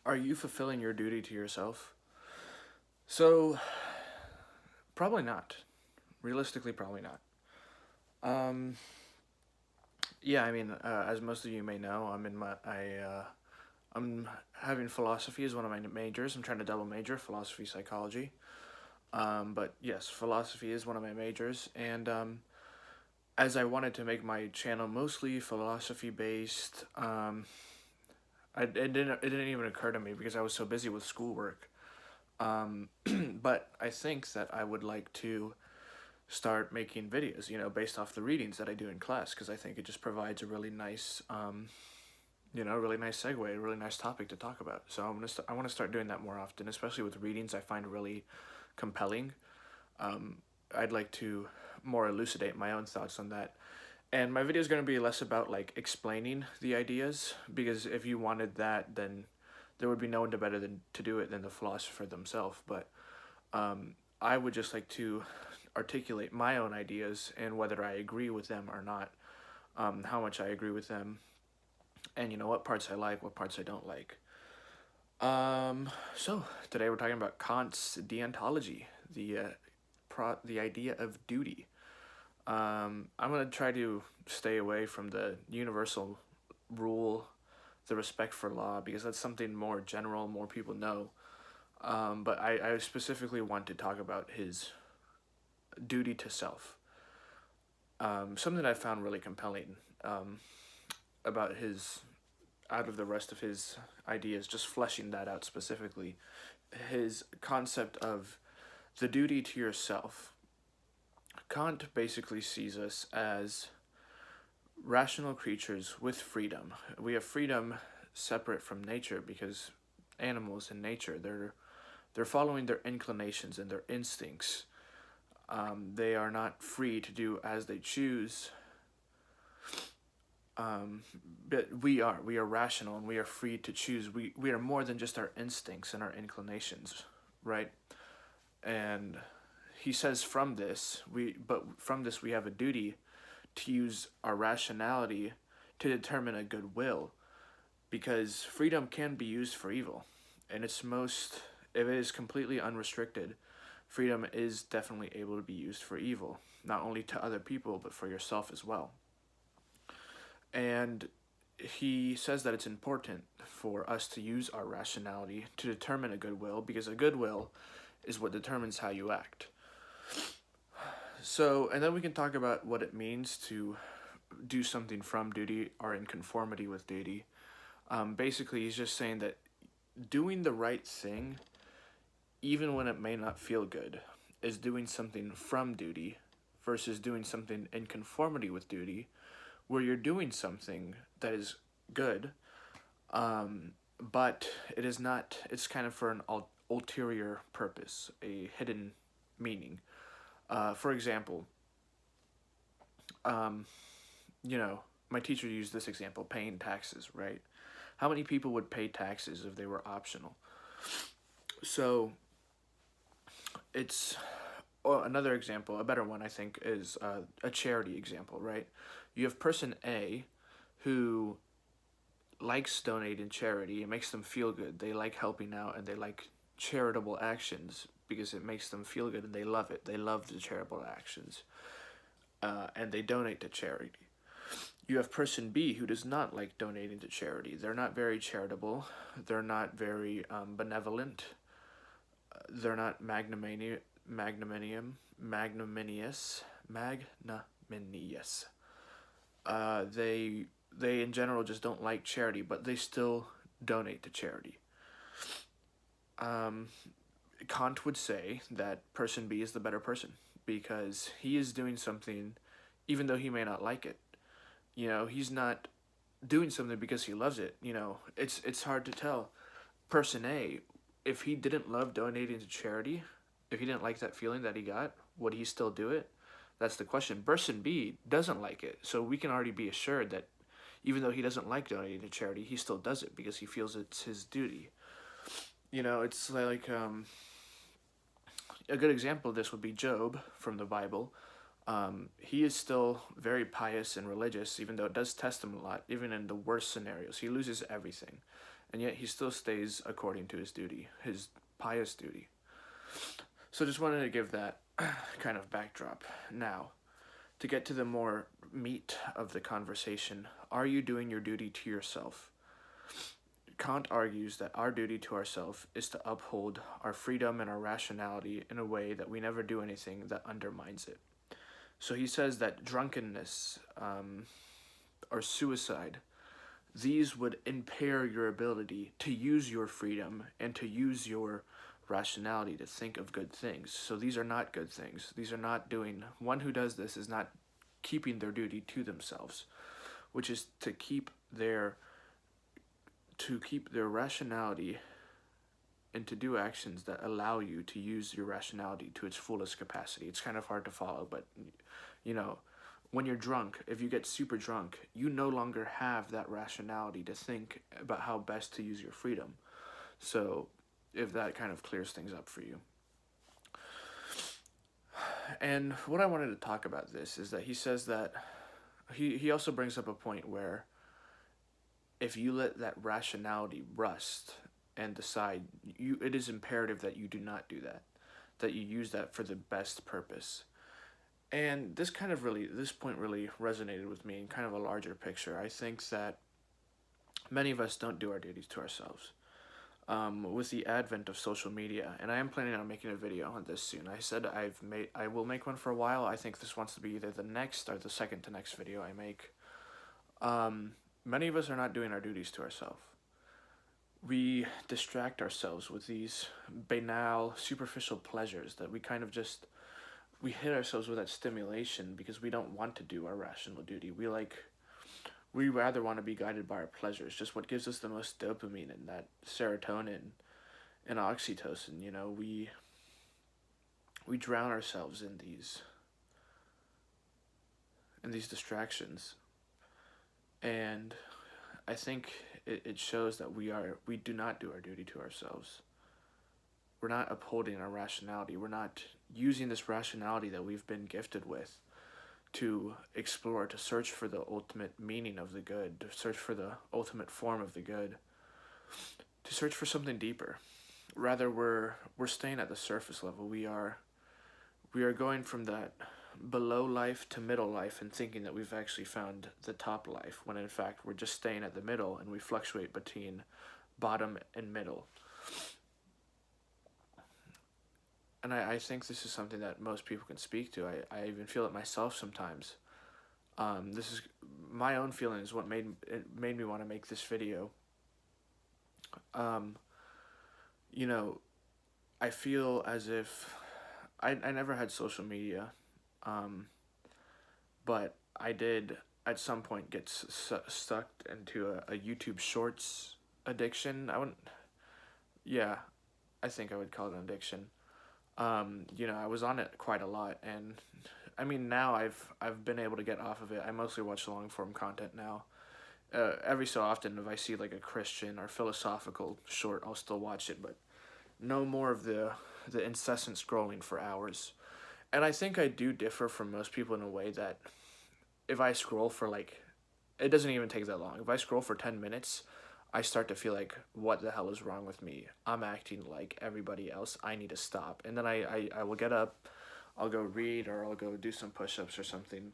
Are you fulfilling your duty to yourself? So, probably not. Realistically, probably not. Um, yeah, I mean, as most of you may know, I'm having philosophy as one of my majors. I'm trying to double major philosophy psychology. But yes, philosophy is one of my majors, and as I wanted to make my channel mostly philosophy based, it didn't even occur to me because I was so busy with schoolwork. But I think that I would like to start making videos, based off the readings that I do in class, because I think it just provides a really nice, really nice segue, a really nice topic to talk about. So I want to start doing that more often, especially with readings I find really compelling. Um, I'd like to more elucidate my own thoughts on that. And my video is going to be less about like explaining the ideas, because if you wanted that, then there would be no one to better than to do it than the philosopher themselves. But I would just like to articulate my own ideas and whether I agree with them or not, how much I agree with them, and what parts I like, what parts I don't like. So today we're talking about Kant's deontology, the idea of duty. I'm gonna try to stay away from the universal rule, the respect for law, because that's something more general, more people know. But I specifically want to talk about his duty to self. Something I found really compelling about out of the rest of his ideas, just fleshing that out specifically, his concept of the duty to yourself. Kant basically sees us as rational creatures with freedom. We have freedom separate from nature because animals in nature, they're following their inclinations and their instincts. They are not free to do as they choose. Um, but we are rational and we are free to choose. We are more than just our instincts and our inclinations, right? And he says from this we have a duty to use our rationality to determine a good will, because freedom can be used for evil, and if it is completely unrestricted, freedom is definitely able to be used for evil, not only to other people but for yourself as well. And he says that it's important for us to use our rationality to determine a good will, because a good will is what determines how you act. So, and then we can talk about what it means to do something from duty or in conformity with duty. Basically, he's just saying that doing the right thing, even when it may not feel good, is doing something from duty versus doing something in conformity with duty, where you're doing something that is good, but it is not, it's kind of for an ulterior purpose, a hidden meaning. For example, um, you know, my teacher used this example, paying taxes, right? How many people would pay taxes if they were optional? So it's another example, a better one I think, is a charity example, right? You have person A who likes donating charity. It makes them feel good. They like helping out and they like charitable actions because it makes them feel good and they love it. They love the charitable actions, and they donate to charity. You have person B who does not like donating to charity. They're not very charitable. They're not very benevolent. They're not magnanimous, magnanimous. They in general just don't like charity, but they still donate to charity. Um, Kant would say that person B is the better person because he is doing something, even though he may not like it. He's not doing something because he loves it. It's hard to tell. Person A, if he didn't love donating to charity, if he didn't like that feeling that he got, would he still do it? That's the question. Person B doesn't like it, so we can already be assured that even though he doesn't like donating to charity, he still does it because he feels it's his duty. It's like a good example of this would be Job from the Bible. He is still very pious and religious, even though it does test him a lot, even in the worst scenarios. He loses everything. and yet he still stays according to his duty, his pious duty. So just wanted to give that kind of backdrop. Now, to get to the more meat of the conversation, are you doing your duty to yourself? Kant argues that our duty to ourselves is to uphold our freedom and our rationality in a way that we never do anything that undermines it. So he says that drunkenness or suicide, these would impair your ability to use your freedom and to use your rationality to think of good things. So these are not good things. These are not doing, one who does this is not keeping their duty to themselves, which is to keep their rationality and to do actions that allow you to use your rationality to its fullest capacity. It's kind of hard to follow, but you know, when you're drunk, if you get super drunk, you no longer have that rationality to think about how best to use your freedom. So if that kind of clears things up for you. And what I wanted to talk about this is that he says that he also brings up a point where if you let that rationality rust and decide, it is imperative that you do not do that, that you use that for the best purpose. And this point really resonated with me in kind of a larger picture. I think that many of us don't do our duties to ourselves. With the advent of social media, and I am planning on making a video on this soon. I said I will make one for a while. I think this wants to be either the next or the second to next video I make. Many of us are not doing our duties to ourselves. We distract ourselves with these banal, superficial pleasures that we kind of just, we hit ourselves with that stimulation because we don't want to do our rational duty. We rather want to be guided by our pleasures, just what gives us the most dopamine and that serotonin and oxytocin. You know, we drown ourselves in these distractions. And I think it shows that we do not do our duty to ourselves. We're not upholding our rationality. We're not using this rationality that we've been gifted with to explore, to search for the ultimate meaning of the good, to search for the ultimate form of the good, to search for something deeper. Rather, we're staying at the surface level. We are going from that below life to middle life and thinking that we've actually found the top life, when in fact we're just staying at the middle and we fluctuate between bottom and middle. And I think this is something that most people can speak to. I even feel it myself sometimes. This is my own feelings, what made me want to make this video. You know, I feel as if I never had social media, but I did at some point get stuck into a YouTube Shorts addiction. I think I would call it an addiction. You know, I was on it quite a lot, and I mean, now I've been able to get off of it. I mostly watch long form content now. Every so often, if I see like a Christian or philosophical short, I'll still watch it, but no more of the incessant scrolling for hours. And I think I do differ from most people in a way that if I scroll for it doesn't even take that long. If I scroll for 10 minutes, I start to feel like, what the hell is wrong with me? I'm acting like everybody else. I need to stop. And then I will get up, I'll go read, or I'll go do some push-ups or something.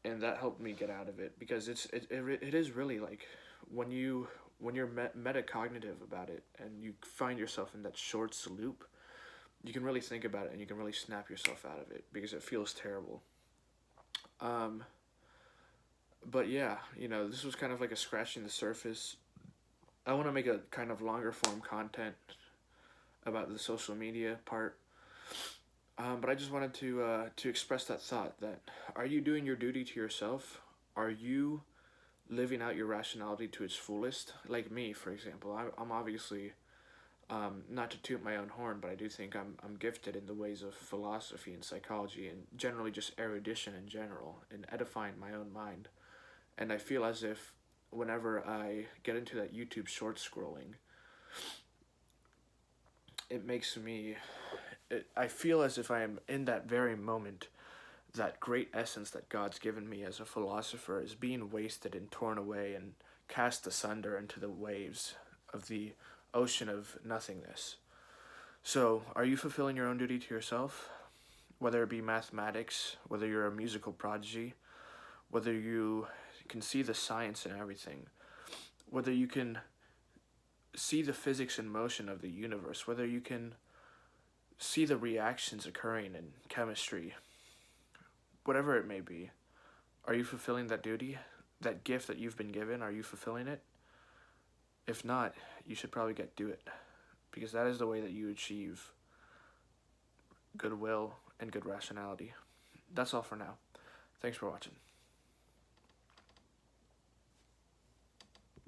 And that helped me get out of it, because it is really like when you're metacognitive about it and you find yourself in that shorts loop, you can really think about it and you can really snap yourself out of it because it feels terrible. But yeah, you know, this was kind of like a scratching the surface. I want to make a kind of longer form content about the social media part. But I just wanted to express that thought that, are you doing your duty to yourself? Are you living out your rationality to its fullest? Like me, for example, I'm obviously, not to toot my own horn, but I do think I'm gifted in the ways of philosophy and psychology and generally just erudition in general and edifying my own mind. And I feel as if whenever I get into that YouTube short scrolling, I feel as if I am in that very moment, that great essence that God's given me as a philosopher is being wasted and torn away and cast asunder into the waves of the ocean of nothingness. So, are you fulfilling your own duty to yourself? Whether it be mathematics, whether you're a musical prodigy, whether you can see the science in everything, whether you can see the physics and motion of the universe, whether you can see the reactions occurring in chemistry, whatever it may be, are you fulfilling that duty? That gift that you've been given, are you fulfilling it? If not, you should probably get to it, because that is the way that you achieve goodwill and good rationality. That's all for now. Thanks for watching.